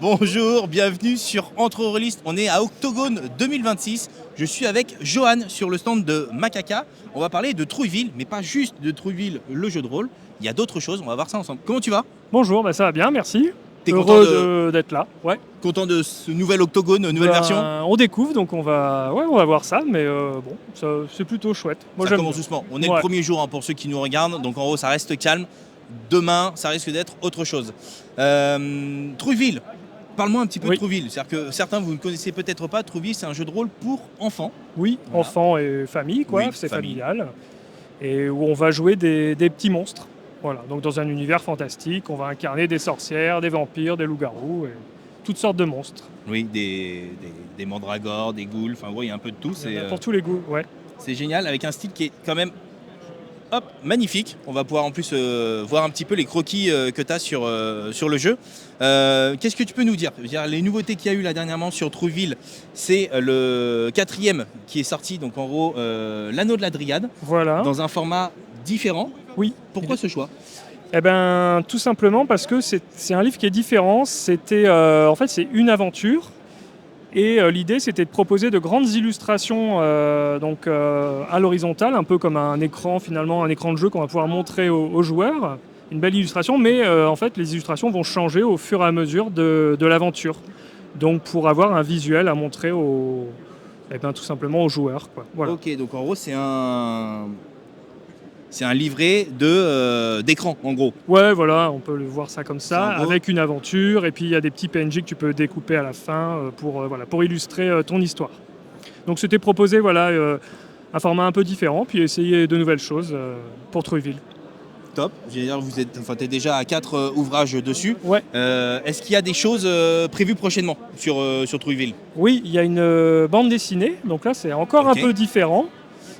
Bonjour, bienvenue sur Entre-Relistes. On est à Octogone 2026. Je suis avec Johan sur le stand de Macaca. On va parler de Trouilleville, mais pas juste de Trouilleville, le jeu de rôle. Il y a d'autres choses, on va voir ça ensemble. Comment tu vas? Bonjour, ça va bien, merci. T'es Heureux d'être là. Ouais. Content de ce nouvel Octogone, nouvelle version? On découvre, donc on va voir ça, mais c'est plutôt chouette. Moi, ça commence doucement. On est le premier jour pour ceux qui nous regardent, donc en haut ça reste calme. Demain, ça risque d'être autre chose. Trouilleville, parle-moi un petit peu de Trouilleville. C'est-à-dire que certains, vous ne connaissez peut-être pas. Trouilleville, c'est un jeu de rôle pour enfants. Oui, voilà. Enfants et famille, quoi. Oui, c'est familial. Et où on va jouer des petits monstres. Voilà, donc dans un univers fantastique, on va incarner des sorcières, des vampires, des loups-garous, et toutes sortes de monstres. Oui, des mandragores, des ghouls, enfin il y a un peu de tout. Pour tous les goûts, ouais. C'est génial, avec un style qui est quand même magnifique. On va pouvoir en plus voir un petit peu les croquis que tu as sur le jeu. Qu'est-ce que tu peux nous dire? Les nouveautés qu'il y a eu là dernièrement sur Trouilleville, c'est le 4e qui est sorti, donc en gros l'anneau de la Dryade, dans un format différent. Oui. Pourquoi ce choix? Tout simplement parce que c'est un livre qui est différent. C'est une aventure. Et l'idée, c'était de proposer de grandes illustrations à l'horizontale, un peu comme un écran de jeu qu'on va pouvoir montrer aux joueurs. Une belle illustration, mais les illustrations vont changer au fur et à mesure de l'aventure. Donc pour avoir un visuel à montrer tout simplement aux joueurs, quoi. Voilà. Ok, donc en gros, c'est un livret d'écran, en gros. Ouais, voilà, on peut le voir ça comme ça, avec une aventure, et puis il y a des petits PNJ que tu peux découper à la fin pour illustrer ton histoire. Donc c'était proposer un format un peu différent, puis essayer de nouvelles choses pour Trouilleville. Top, t'es déjà à 4 ouvrages dessus. Ouais. Est-ce qu'il y a des choses prévues prochainement sur Trouilleville? Oui, il y a une bande dessinée, donc là c'est encore un peu différent.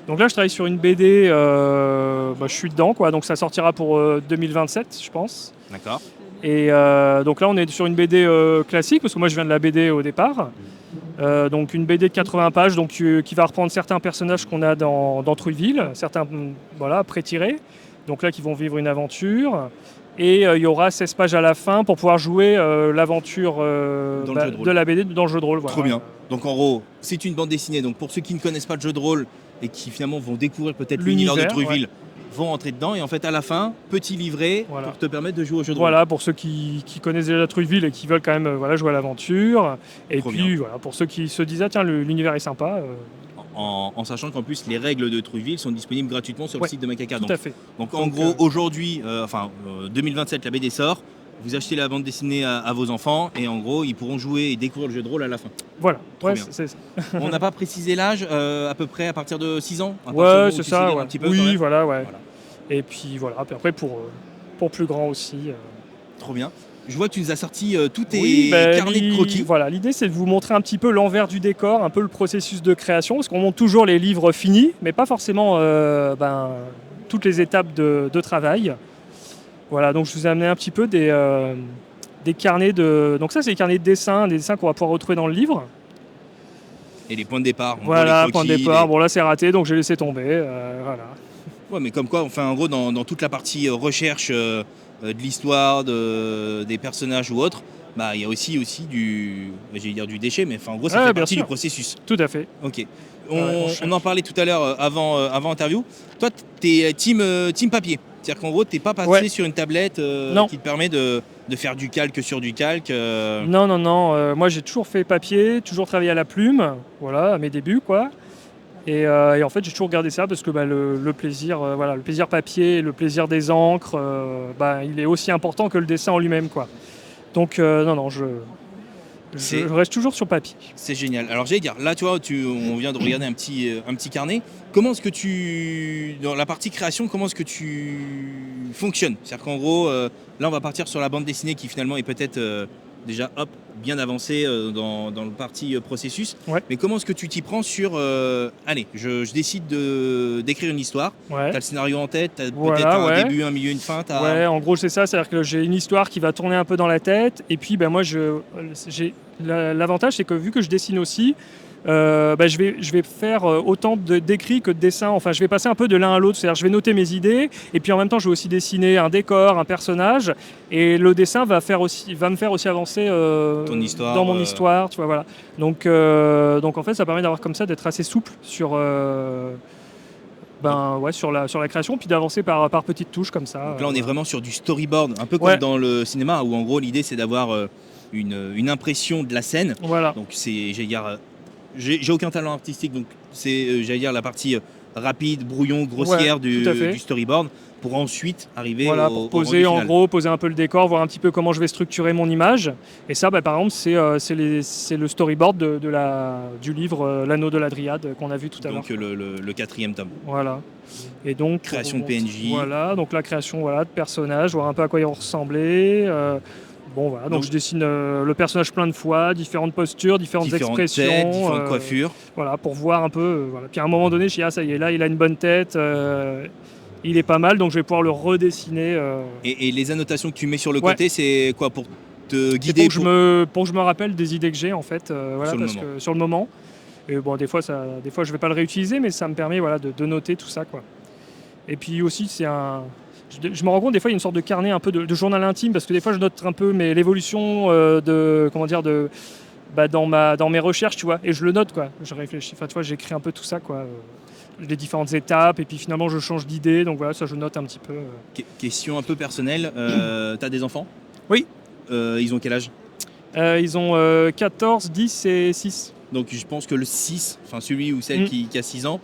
Donc là, je travaille sur une BD, je suis dedans, quoi. Donc ça sortira pour 2027, je pense. D'accord. Et donc là, on est sur une BD classique, parce que moi, je viens de la BD au départ. Donc une BD de 80 pages, donc, qui va reprendre certains personnages qu'on a dans Trouilleville, certains pré-tirés, donc là, qui vont vivre une aventure. Et il y aura 16 pages à la fin pour pouvoir jouer l'aventure de la BD dans le jeu de rôle. Voilà. Trop bien. Donc en gros, c'est une bande dessinée. Donc pour ceux qui ne connaissent pas le jeu de rôle et qui finalement vont découvrir peut-être l'univers de Trouilleville, vont entrer dedans. Et en fait, à la fin, petit livret pour te permettre de jouer au jeu de rôle. Voilà, pour ceux qui connaissent déjà Trouilleville et qui veulent quand même jouer à l'aventure. Et trop puis bien. Pour ceux qui se disent tiens, l'univers est sympa. En sachant qu'en plus les règles de Trouilleville sont disponibles gratuitement sur le site de Macaca. Tout à fait. Donc en gros aujourd'hui, 2027 la BD sort, vous achetez la bande dessinée à vos enfants et en gros ils pourront jouer et découvrir le jeu de rôle à la fin. Voilà, c'est ça. On n'a pas précisé l'âge, à peu près à partir de 6 ans? Ouais, c'est ça. Un petit peu, oui, voilà. Et puis voilà, puis après pour plus grand aussi. Trop bien. Je vois que tu nous as sorti tous tes carnets de croquis. Voilà, l'idée c'est de vous montrer un petit peu l'envers du décor, un peu le processus de création, parce qu'on montre toujours les livres finis, mais pas forcément toutes les étapes de travail. Voilà, donc je vous ai amené un petit peu des carnets de... Donc ça c'est les carnets de dessin, des dessins qu'on va pouvoir retrouver dans le livre. Et les points de départ. Voilà, points de départ. Bon là c'est raté, donc j'ai laissé tomber. Voilà. Ouais, mais comme quoi, en gros, dans toute la partie recherche de l'histoire, des personnages ou autres, il y a aussi du déchet, mais en gros, ça fait partie du processus. Tout à fait. Ok. On en parlait tout à l'heure avant interview. Toi, t'es team papier. C'est-à-dire qu'en gros, t'es pas passé sur une tablette qui te permet de faire du calque sur du calque. Non. Moi, j'ai toujours fait papier, toujours travaillé à la plume, voilà, à mes débuts, quoi. Et en fait, j'ai toujours gardé ça parce que le plaisir papier, le plaisir des encres, il est aussi important que le dessin en lui-même, quoi. Donc je reste toujours sur papier. C'est génial. Alors j'allais dire, là tu vois, on vient de regarder un petit carnet. Comment est-ce que dans la partie création, comment est-ce que tu fonctionnes? C'est-à-dire qu'en gros, là on va partir sur la bande dessinée qui finalement est peut-être déjà bien avancé dans le parti processus. Ouais. Mais comment est-ce que tu t'y prends sur allez, je décide d'écrire une histoire. Ouais. Tu as le scénario en tête, tu as peut-être un début, un milieu, une fin. Ouais, en gros c'est ça, c'est-à-dire que j'ai une histoire qui va tourner un peu dans la tête et puis moi l'avantage c'est que vu que je dessine aussi, je vais faire autant d'écrits que de dessins. Enfin, je vais passer un peu de l'un à l'autre. C'est-à-dire, je vais noter mes idées et puis en même temps, je vais aussi dessiner un décor, un personnage. Et le dessin va me faire aussi avancer Ton histoire, dans mon histoire. Tu vois, voilà. Donc en fait, ça permet d'avoir comme ça, d'être assez souple sur sur la création, puis d'avancer par petites touches comme ça. Donc là, on est vraiment sur du storyboard, un peu comme Ouais. dans le cinéma, où en gros, l'idée, c'est d'avoir une impression de la scène. Voilà. Donc, j'ai aucun talent artistique, donc c'est, j'allais dire, la partie rapide, brouillon, grossière tout à fait. du storyboard, pour ensuite arriver Voilà, au pour poser rendu en final. gros, poser un peu le décor, voir un petit peu comment je vais structurer mon image. Et ça, par exemple, c'est le storyboard du livre L'Anneau de la Dryade qu'on a vu tout à l'heure. Donc le 4e tome. Voilà. Et donc Création de PNJ. Voilà, donc la création de personnages, voir un peu à quoi ils vont ressembler. Voilà, donc je dessine le personnage plein de fois, différentes postures, différentes expressions, têtes, différentes coiffures. Voilà, pour voir un peu. Voilà. Puis à un moment donné, je dis ça y est, là, il a une bonne tête. Il est pas mal, donc je vais pouvoir le redessiner. Et les annotations que tu mets sur le côté, c'est quoi, pour te guider pour que je me rappelle des idées que j'ai en fait, sur le moment. Et bon, des fois je vais pas le réutiliser, mais ça me permet de noter tout ça, quoi. Et puis aussi, je me rends compte des fois il y a une sorte de carnet un peu de journal intime, parce que des fois je note un peu l'évolution dans mes recherches, tu vois, et je le note, quoi. Je réfléchis, enfin tu vois, j'écris un peu tout ça, quoi. Les différentes étapes, et puis finalement je change d'idée, donc voilà, ça je note un petit peu. Question un peu personnelle, t'as des enfants? Oui. Ils ont quel âge? Ils ont 14, 10 et 6. Donc je pense que le 6, enfin celui ou celle qui a 6 ans,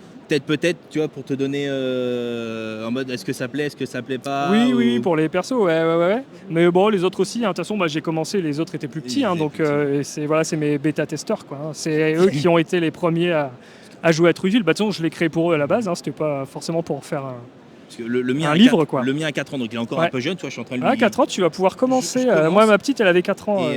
peut-être, tu vois, pour te donner en mode est-ce que ça plaît, est-ce que ça plaît pas. Oui, pour les persos, ouais. Mais bon, les autres aussi, de toute façon, j'ai commencé, les autres étaient plus petits, donc c'est mes bêta-testeurs, quoi. C'est eux qui ont été les premiers à jouer à Trueville. De toute façon, je l'ai créé pour eux à la base, c'était pas forcément pour faire parce que le mien un livre, quoi. Le mien a 4 ans, donc il est encore un peu jeune, tu vois, je suis en train de lui... À 4 ans, tu vas pouvoir commencer. Je commence. Moi, ma petite, elle avait 4 ans.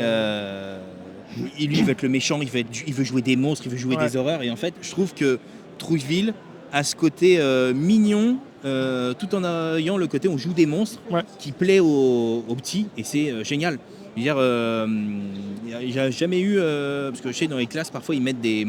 Et lui, il veut être le méchant, il veut jouer des monstres, il veut jouer des horreurs. Et en fait, je trouve que Trueville a ce côté mignon, tout en ayant le côté on joue des monstres, qui plaît aux petits, et c'est génial. Je veux dire, il n'y a jamais eu, parce que je sais, dans les classes, parfois, ils mettent des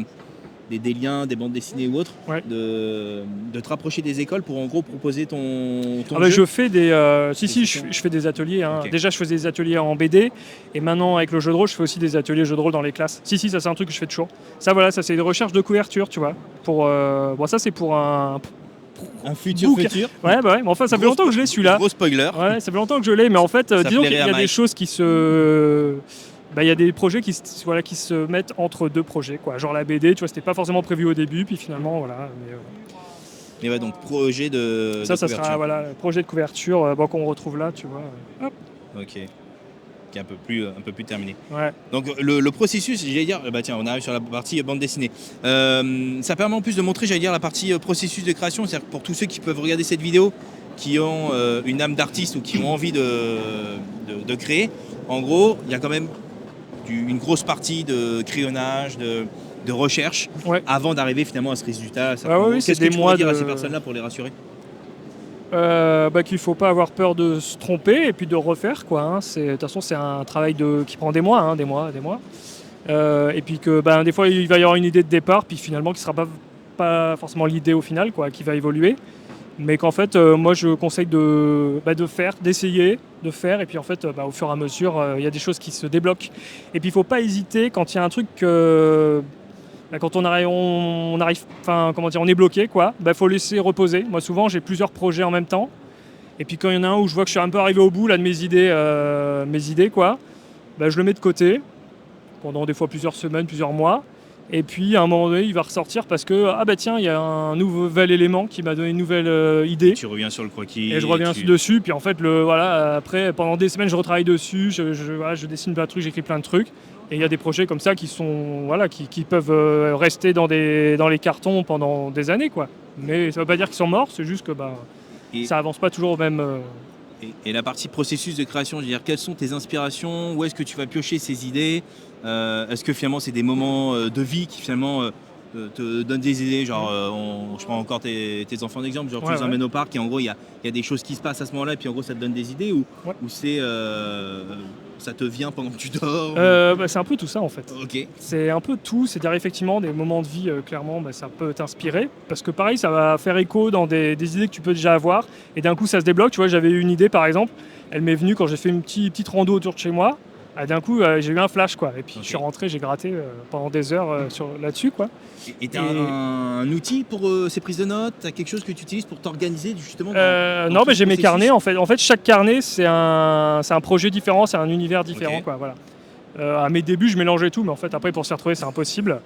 liens, des bandes dessinées ou autres, de te rapprocher des écoles pour en gros proposer ton jeu. Je fais je fais des ateliers. Hein. Okay. Déjà, je faisais des ateliers en BD, et maintenant, avec le jeu de rôle, je fais aussi des ateliers jeu de rôle dans les classes. Ça c'est un truc que je fais toujours. Ça, c'est des recherches de couverture, tu vois. Ça, c'est pour un futur. Ouais, mais enfin, ça fait longtemps que je l'ai, celui-là. Gros spoiler. Ouais, ça fait longtemps que je l'ai, mais en fait, disons qu'il y a des choses qui se... il y a des projets qui se mettent entre deux projets, quoi. Genre la BD, tu vois, c'était pas forcément prévu au début, puis finalement, voilà. Mais ouais, donc projet de couverture. Ça sera projet de couverture qu'on retrouve là, tu vois. Hop. Ok. Qui est un peu plus terminé. Ouais. Donc le processus, j'allais dire, tiens, on arrive sur la partie bande dessinée. Ça permet en plus de montrer, j'allais dire, la partie processus de création, c'est-à-dire pour tous ceux qui peuvent regarder cette vidéo, qui ont une âme d'artiste ou qui ont envie de créer. En gros, il y a quand même une grosse partie de crayonnage, de recherche, avant d'arriver finalement à ce résultat. Qu'est-ce que tu pourrais dire à ces personnes-là pour les rassurer? Qu'il ne faut pas avoir peur de se tromper et puis de refaire, quoi. Hein. De toute façon, c'est un travail qui prend des mois. Et puis que des fois, il va y avoir une idée de départ, puis finalement, qui ne sera pas forcément l'idée au final, quoi, qui va évoluer. Mais qu'en fait, moi, je conseille de faire, d'essayer, de faire. Et puis en fait, au fur et à mesure, il y a des choses qui se débloquent. Et puis, il ne faut pas hésiter quand il y a un truc... quand on est bloqué, quoi, faut laisser reposer. Moi, souvent, j'ai plusieurs projets en même temps. Et puis quand il y en a un où je vois que je suis un peu arrivé au bout là, de mes idées, quoi, je le mets de côté pendant des fois plusieurs semaines, plusieurs mois. Et puis à un moment donné, il va ressortir parce que tiens, il y a un nouvel élément qui m'a donné une nouvelle idée. Et tu reviens sur le croquis. Et je reviens dessus. Puis en fait, après, pendant des semaines, je retravaille dessus. Je dessine plein de trucs, j'écris plein de trucs. Et il y a des projets comme ça qui peuvent rester dans les cartons pendant des années, quoi. Mais ça ne veut pas dire qu'ils sont morts, c'est juste que ça avance pas toujours au même... Et la partie processus de création, je veux dire, quelles sont tes inspirations? Où est-ce que tu vas piocher ces idées? Est-ce que finalement c'est des moments de vie qui finalement te donnent des idées? Genre, je prends encore tes enfants d'exemple, genre tu les emmènes au parc et en gros il y a des choses qui se passent à ce moment-là et puis en gros ça te donne des idées, ou c'est Ça te vient pendant que tu dors? C'est un peu tout ça en fait. Ok. C'est un peu tout, c'est-à-dire effectivement des moments de vie, clairement, ça peut t'inspirer. Parce que pareil, ça va faire écho dans des idées que tu peux déjà avoir. Et d'un coup, ça se débloque. Tu vois, j'avais eu une idée par exemple, elle m'est venue quand j'ai fait une petite rando autour de chez moi. Ah, d'un coup, j'ai eu un flash, quoi. Et puis je suis rentré, j'ai gratté pendant des heures là-dessus, quoi. Et tu as un outil pour ces prises de notes? Tu as quelque chose que tu utilises pour t'organiser justement Non, j'ai mes carnets en fait. En fait, chaque carnet, c'est un projet différent, c'est un univers différent, quoi. Voilà. À mes débuts, je mélangeais tout, mais en fait, après, pour s'y retrouver, c'est impossible.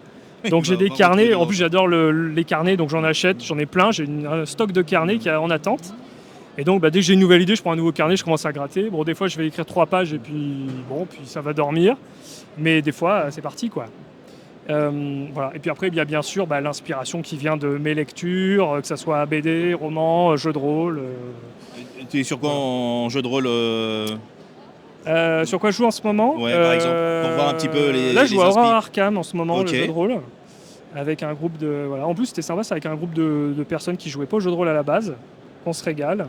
Donc j'ai des carnets. En plus, j'adore les carnets, donc j'en achète, j'en ai plein. J'ai un stock de carnets qui est en attente. Et donc, dès que j'ai une nouvelle idée, je prends un nouveau carnet, je commence à gratter. Bon, des fois, je vais écrire 3 pages et puis ça va dormir. Mais des fois, c'est parti, quoi. Voilà. Et puis après, il y a bien sûr l'inspiration qui vient de mes lectures, que ce soit BD, roman, jeu de rôle. Tu es sur quoi en jeu de rôle Sur quoi je joue en ce moment? Par exemple, pour voir un petit peu les. Là, je joue à inspi. Horror Arkham en ce moment, Ok. le jeu de rôle. Avec un groupe de. Voilà. En plus, c'était sympa, c'est avec un groupe de personnes qui jouaient pas au jeu de rôle à la base. On se régale.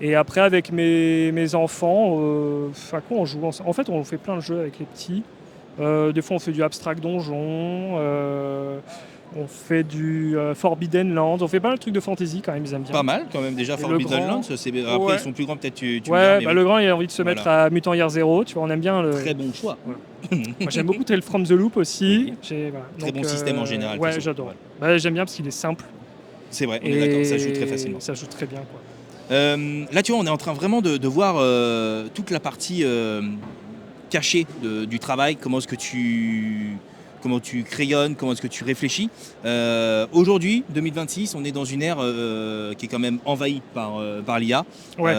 Et après, avec mes enfants, à quoi on joue ensemble? En fait, on fait plein de jeux avec les petits. Des fois, on fait du Abstract Donjon. On fait du Forbidden Lands. On fait pas mal de trucs de fantasy quand même, ils aiment bien. Pas mal quand même déjà. Et Forbidden le grand- Lands. Après, Ouais. ils sont plus grands, peut-être tu me Ouais, diras, mais le grand, il a envie de se mettre à Mutant Year Zero. Tu vois, on aime bien le. très bon choix. Moi, j'aime beaucoup Tale from the Loop aussi. Voilà. Très bon système en général. Ouais, de toute façon. j'adore. J'aime bien parce qu'il est simple. C'est vrai, on est d'accord, ça joue très facilement. Ça joue très bien, quoi. Là, tu vois, on est en train vraiment de voir toute la partie cachée du travail, comment tu crayonnes, comment est-ce que tu réfléchis. Aujourd'hui, 2026, on est dans une ère qui est quand même envahie par l'IA. Ouais.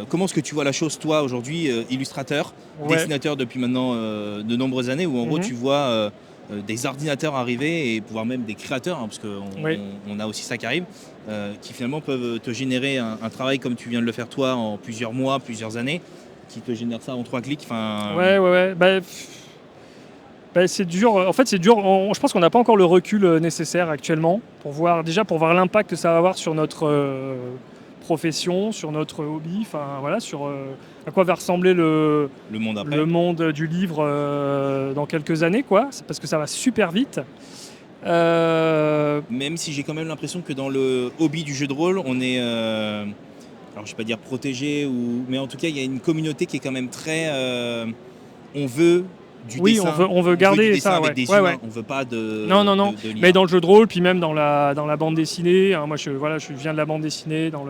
Comment est-ce que tu vois la chose, toi, aujourd'hui, illustrateur, dessinateur depuis maintenant de nombreuses années, où en gros, tu vois des ordinateurs arriver, et voire même des créateurs, parce qu'on a aussi ça qui arrive, qui finalement peuvent te générer un travail comme tu viens de le faire toi en plusieurs mois, plusieurs années, qui te génère ça en 3 clics. Ouais. C'est dur. En fait, c'est dur. Je pense qu'on n'a pas encore le recul nécessaire actuellement pour voir l'impact que ça va avoir sur notre profession, sur notre hobby, sur à quoi va ressembler le monde après. Le monde du livre dans quelques années, quoi. C'est parce que ça va super vite. Même si j'ai quand même l'impression que dans le hobby du jeu de rôle, on est, alors je vais pas dire protégé, mais en tout cas il y a une communauté qui est quand même très, on veut du dessin. On veut garder du ça. avec des humains. On veut pas de. Non. De l'IA. Mais dans le jeu de rôle, puis même dans la bande dessinée, hein, moi je viens de la bande dessinée, dans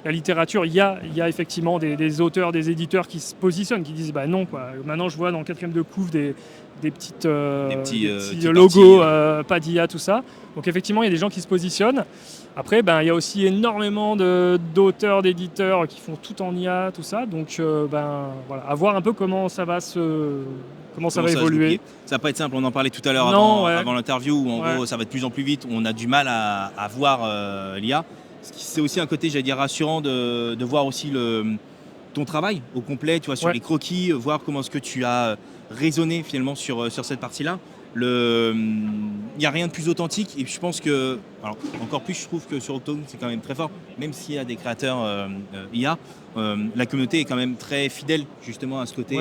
la littérature, il y a effectivement des auteurs, des éditeurs qui se positionnent, qui disent non, quoi. Maintenant je vois dans le 4e de couve des petits logos, pas d'IA, tout ça. Donc effectivement, il y a des gens qui se positionnent. Après, il y a aussi énormément d'auteurs, d'éditeurs qui font tout en IA, tout ça. Donc à voir un peu comment ça va évoluer. Ça va pas être simple, on en parlait tout à l'heure avant l'interview, où en gros ça va de plus en plus vite, où on a du mal à voir l'IA. C'est aussi un côté, j'allais dire, rassurant de voir aussi ton travail au complet, tu vois, sur les croquis, voir comment est-ce que tu as raisonné finalement sur cette partie-là. Il n'y a rien de plus authentique, et je pense que, alors, encore plus je trouve que sur Octone c'est quand même très fort, même s'il y a des créateurs IA, la communauté est quand même très fidèle justement à ce côté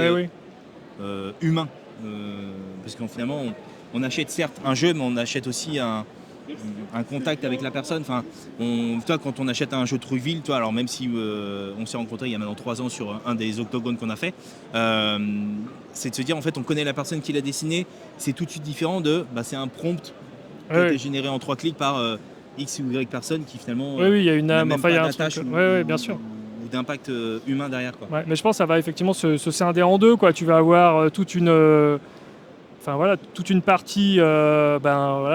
humain, parce que finalement on achète certes un jeu, mais on achète aussi un contact avec la personne. Toi, quand on achète un jeu de Trouville, alors même si on s'est rencontrés il y a maintenant 3 ans sur un des octogones qu'on a fait, c'est de se dire en fait on connaît la personne qui l'a dessiné. C'est tout de suite différent c'est un prompt qui a été généré en 3 clics par X ou Y personne qui finalement il y a une âme, il y a un truc. Bien sûr. Ou d'impact humain derrière, quoi. Mais je pense que ça va effectivement se scinder en deux, quoi. Tu vas avoir toute une partie,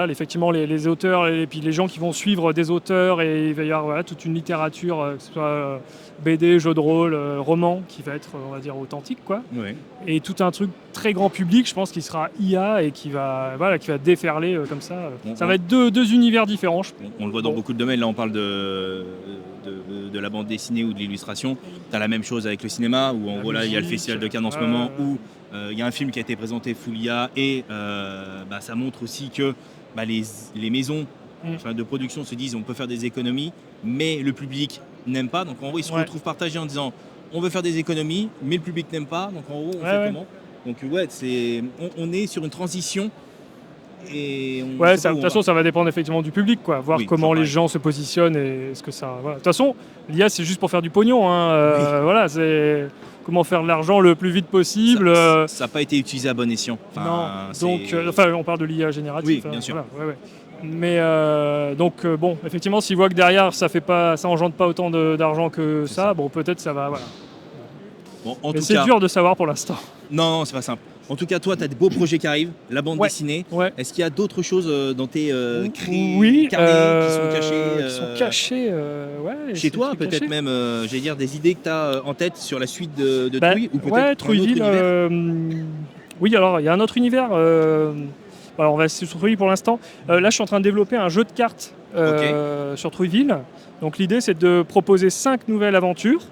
effectivement les auteurs et puis les gens qui vont suivre des auteurs, et il va y avoir toute une littérature, que ce soit BD, jeu de rôle, roman, qui va être, on va dire, authentique, quoi. Ouais. Et tout un truc très grand public, je pense, qui sera IA et qui va déferler comme ça. Ça va être deux univers différents. On le voit dans beaucoup de domaines. Là, on parle de la bande dessinée ou de l'illustration. Tu as la même chose avec le cinéma, où en gros, là, il y a le Festival de Cannes en ce moment, où il y a un film qui a été présenté full IA, et ça montre aussi que les maisons de production se disent on peut faire des économies, mais le public n'aime pas. Donc en gros, ils se retrouvent partagés en disant on veut faire des économies, mais le public n'aime pas, donc en gros, on fait comment? Donc ouais, on est sur une transition. Et de toute façon, ça va dépendre effectivement du public, quoi. Voir comment les gens se positionnent et ce que ça. Voilà. De toute façon, l'IA, c'est juste pour faire du pognon. Hein. Voilà, c'est comment faire de l'argent le plus vite possible. Ça n'a pas été utilisé à bon escient. Enfin, non. Donc, on parle de l'IA générative. Oui, bien sûr. Voilà, Mais bon, effectivement, s'ils voient que derrière, ça engendre pas autant d'argent que ça, bon, peut-être ça va. Voilà. Bon, mais c'est dur de savoir pour l'instant. Non, c'est pas simple. En tout cas, toi, tu as des beaux projets qui arrivent, la bande dessinée. Ouais. Est-ce qu'il y a d'autres choses dans tes carnets qui sont cachés chez toi, peut-être même, j'allais dire, des idées que tu as en tête sur la suite de Trouille ou peut-être Ouais, Trouilleville. Oui, alors il y a un autre univers. Alors, on va sur Trouilleville pour l'instant. Là, je suis en train de développer un jeu de cartes sur Trouilleville. Donc, l'idée, c'est de proposer 5 nouvelles aventures,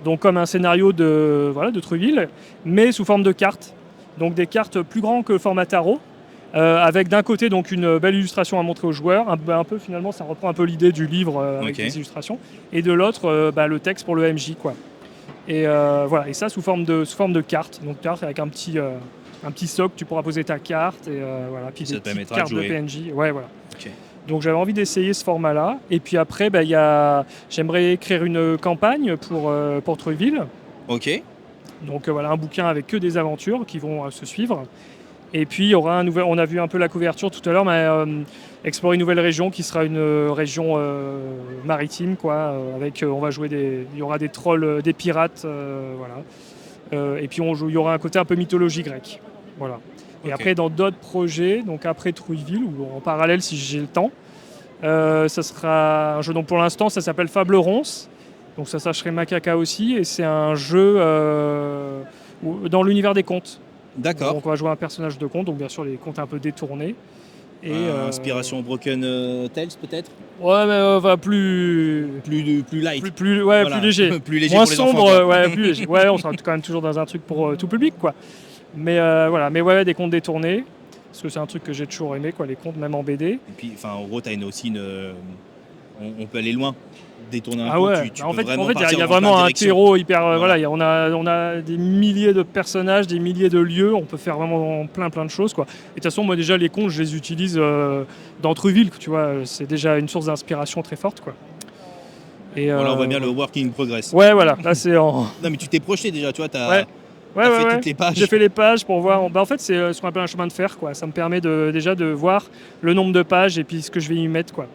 donc comme un scénario de Trouilleville, mais sous forme de cartes. Donc des cartes plus grandes que le format tarot, avec d'un côté donc une belle illustration à montrer aux joueurs, un peu finalement ça reprend un peu l'idée du livre avec les illustrations, et de l'autre le texte pour le MJ, quoi. Et voilà, et ça sous forme de cartes, donc carte avec un petit socle, tu pourras poser ta carte et voilà, puis des petites cartes de PNJ. Ouais, voilà. Okay. Donc j'avais envie d'essayer ce format-là, et puis après j'aimerais écrire une campagne pour Trouilleville. Ok. Donc voilà, un bouquin avec que des aventures qui vont se suivre. Et puis il y aura on a vu un peu la couverture tout à l'heure, mais explorer une nouvelle région qui sera une région maritime, quoi. Avec on va jouer il y aura des trolls, des pirates, voilà. Et puis il y aura un côté un peu mythologie grecque, voilà. Et après dans d'autres projets, donc après Trouilleville ou en parallèle si j'ai le temps, ça sera un jeu. Donc pour l'instant ça s'appelle Fable Ronce. Donc ça serait Macaca aussi, et c'est un jeu dans l'univers des contes. D'accord. Donc on va jouer un personnage de conte, donc bien sûr les contes un peu détournés. Et inspiration Broken Tales peut-être. Ouais, mais plus light. Plus léger. Plus léger moins pour les sombre, enfants, plus léger. Ouais, on sera quand même toujours dans un truc pour tout public, quoi. Mais voilà, des contes détournés. Parce que c'est un truc que j'ai toujours aimé, quoi, les contes, même en BD. Et puis, en gros, tu as aussi on peut aller loin. Détourner un peu, tu en peux fait, vraiment il y a vraiment un terreau hyper. On a des milliers de personnages, des milliers de lieux, on peut faire vraiment plein de choses, quoi. Et de toute façon, moi déjà les contes, je les utilise dans Trouilleville, tu vois, c'est déjà une source d'inspiration très forte, quoi. Et on voit bien le work in progress. Ouais, voilà, là c'est en. Non, mais tu t'es projeté déjà, tu vois, t'as fait toutes les pages. J'ai fait les pages pour voir. En fait, c'est ce qu'on appelle un chemin de fer, quoi. Ça me permet déjà de voir le nombre de pages et puis ce que je vais y mettre, quoi.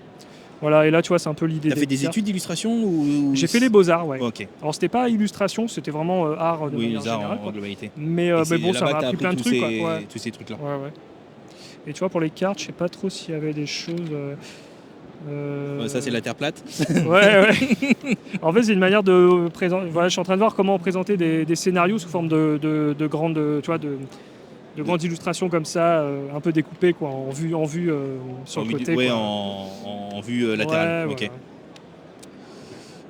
Voilà, et là, tu vois, c'est un peu l'idée. T'as fait des études d'illustration ou... J'ai fait les beaux-arts, ouais. Okay. Alors, c'était pas illustration, c'était vraiment art de manière générale. En globalité. Mais bon, ça m'a appris plein de trucs, quoi. Tous ces trucs-là. Ouais. Et tu vois, pour les cartes, je sais pas trop s'il y avait des choses... Ça, c'est la Terre plate. Ouais. En fait, c'est une manière de présenter... Voilà, je suis en train de voir comment présenter des scénarios sous forme de grandes... Tu vois, de grandes illustrations comme ça, un peu découpées, quoi, en vue sur le côté. Oui, en vue latérale. Ouais, okay.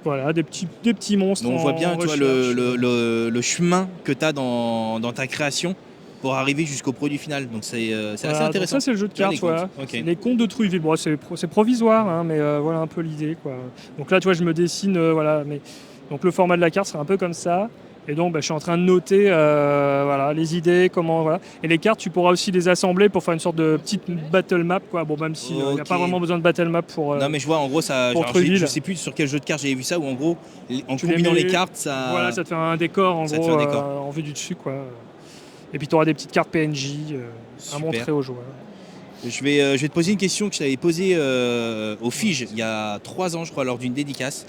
Voilà, des petits monstres. Donc on voit bien, tu vois, le chemin que tu as dans ta création pour arriver jusqu'au produit final. Donc c'est assez intéressant. Ça, c'est le jeu de cartes, voilà. Okay. Les contes de Trouilleville. Bon, c'est provisoire, hein, mais voilà un peu l'idée, quoi. Donc là, tu vois, je me dessine, voilà. Mais donc le format de la carte sera un peu comme ça. Et donc, je suis en train de noter les idées, comment, voilà. Et les cartes, tu pourras aussi les assembler pour faire une sorte de petite battle map, quoi. Bon, même s'il n'y a pas vraiment besoin de battle map pour. Non, mais je vois, en gros, ça. Je sais plus sur quel jeu de cartes j'avais vu ça, où en gros, en combinant les cartes, ça. Voilà, ça te fait un décor, en gros, en vue du dessus, quoi. Et puis, tu auras des petites cartes PNJ à montrer aux joueurs. Je vais te poser une question que je t'avais posée au FIGE il y a 3 ans, je crois, lors d'une dédicace.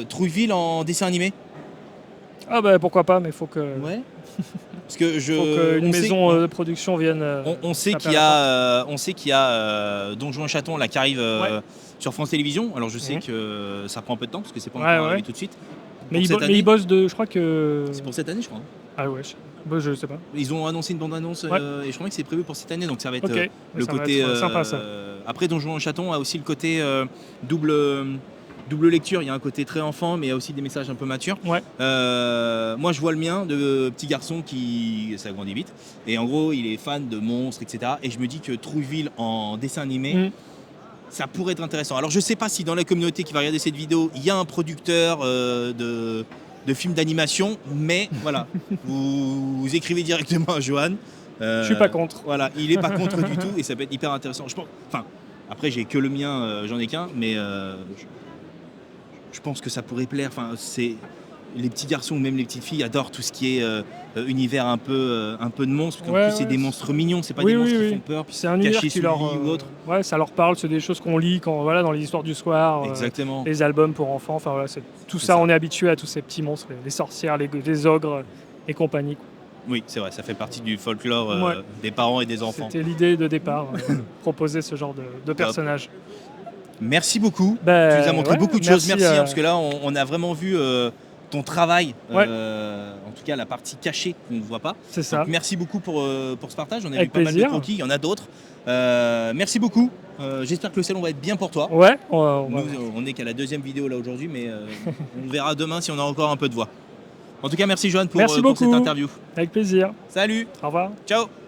Trouilleville en dessin animé. Ah pourquoi pas, mais il faut que... Ouais. Parce que faut qu'une maison de production vienne... on sait qu'il y a Donjons et Chatons là, qui arrive sur France Télévisions. Alors je sais que ça prend un peu de temps, parce que c'est pas encore arrivé tout de suite. Mais ils bossent je crois que... C'est pour cette année, je crois. Ah ouais, je sais pas. Ils ont annoncé une bande-annonce et je crois que c'est prévu pour cette année. Donc ça va être le ça côté... va être sympa, ça. Après, Donjons et Chatons a aussi le côté double lecture, il y a un côté très enfant, mais il y a aussi des messages un peu matures. Ouais. Moi, je vois le mien de petit garçon ça grandit vite. Et en gros, il est fan de monstres, etc. Et je me dis que Trouilleville en dessin animé, ça pourrait être intéressant. Alors, je sais pas si dans la communauté qui va regarder cette vidéo, il y a un producteur de film d'animation, mais voilà, vous écrivez directement à Johan. Je suis pas contre. Voilà, il est pas contre du tout et ça peut être hyper intéressant. Je pense, enfin, après j'ai que le mien, j'en ai qu'un, mais je pense que ça pourrait plaire. Enfin, c'est les petits garçons ou même les petites filles adorent tout ce qui est univers un peu de monstres. En plus, c'est des monstres mignons, c'est pas des monstres qui font peur. Puis c'est un univers cachés qui sous leur, le lit ou autre. ouais, ça leur parle. C'est des choses qu'on lit quand voilà dans les histoires du soir, Exactement. les albums pour enfants. Enfin voilà, c'est tout C'est ça. ça. On est habitué à tous ces petits monstres, les sorcières, les ogres et compagnie. Oui, c'est vrai, ça fait partie du folklore Ouais. des parents et des enfants. C'était l'idée de départ, proposer ce genre de personnage. Merci beaucoup. Ben, Tu nous as montré ouais, beaucoup de choses. Merci, merci, parce que là, on a vraiment vu ton travail. Ouais. En tout cas, la partie cachée qu'on ne voit pas. C'est ça. Donc, merci beaucoup pour ce partage. On a Avec vu pas mal de plaisir. croquis, il y en a d'autres. Merci beaucoup. J'espère que le salon va être bien pour toi. Ouais. Nous, on n'est qu'à la deuxième vidéo là aujourd'hui, mais on verra demain si on a encore un peu de voix. En tout cas, merci Johan pour Merci cette beaucoup. interview. Avec plaisir. Salut, Au revoir. ciao.